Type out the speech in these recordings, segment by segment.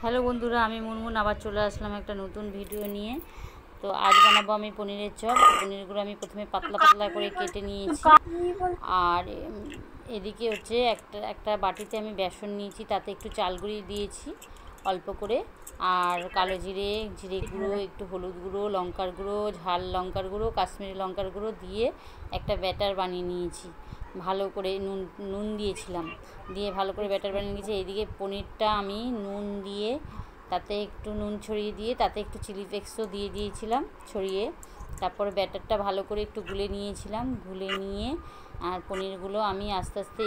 Hello বন্ধুরা, আমি মুনমুন আবার চলে আসলাম একটা নতুন ভিডিও নিয়ে। তো আজ বানাবো আমি পনিরের চপ। পনিরগুলো আমি প্রথমে পাতলা পাতলা করে কেটে নিয়েছি। আর এদিকে হচ্ছে একটা বাটিতে আমি বেসন নিয়েছি, তাতে একটু চাল গুঁড়ি দিয়েছি অল্প করে, আর কালো জিরে, জিরে গুঁড়ো, একটু হলুদ গুঁড়ো, লঙ্কার গুঁড়ো, ঝাল লঙ্কার গুঁড়ো, কাশ্মীরি লঙ্কার গুঁড়ো দিয়ে একটা ব্যাটার বানিয়ে নিয়েছি। ভালো করে নুন দিয়েছিলাম, দিয়ে ভালো করে ব্যাটার বানিয়ে নিয়েছি। এইদিকে পনিরটা আমি নুন দিয়ে, তাতে একটু নুন ছড়িয়ে দিয়ে, তাতে একটু চিলি ফ্লেক্সও দিয়ে দিয়েছিলাম ছড়িয়ে। তারপরে ব্যাটারটা ভালো করে একটু গুলে নিয়েছিলাম। গুলে নিয়ে আর পনিরগুলো আমি আস্তে আস্তে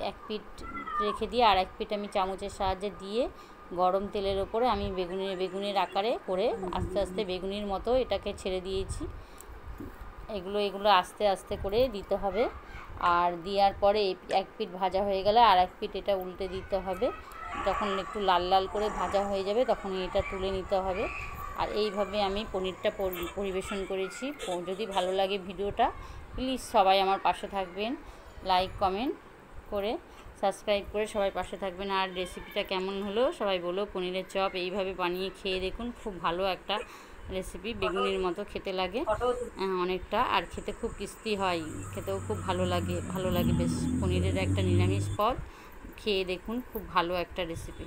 এক পিঠ রেখে দিয়ে আর এক পিঠ আমি চামচের সাহায্যে দিয়ে গরম তেলের ওপরে আমি বেগুনের আকারে করে আস্তে আস্তে বেগুনির মতো এটাকে ছেড়ে দিয়েছি। এগুলো আস্তে আস্তে করে দিতে হবে। আর দেওয়ার পরে এক পিঠ ভাজা হয়ে গেলে আর এক পিঠ এটা উল্টে দিতে হবে। যখন একটু লাল লাল করে ভাজা হয়ে যাবে তখন এটা তুলে নিতে হবে। আর এইভাবে আমি পনিরটা পরিবেশন করেছি। যদি ভালো লাগে ভিডিওটা, প্লিজ সবাই আমার পাশে থাকবেন, লাইক কমেন্ট করে সাবস্ক্রাইব করে সবাই পাশে থাকবেন। আর রেসিপিটা কেমন হলো সবাই বলো। পনিরের চপ এইভাবে বানিয়ে খেয়ে দেখুন, খুব ভালো একটা রেসিপি। বেগুনির মতো খেতে লাগে অনেকটা, আর খেতে খুব টেস্টি হয়, খেতেও খুব ভালো লাগে বেশ। পনিরের একটা নিরামিষ পদ, খেয়ে দেখুন, খুব ভালো একটা রেসিপি।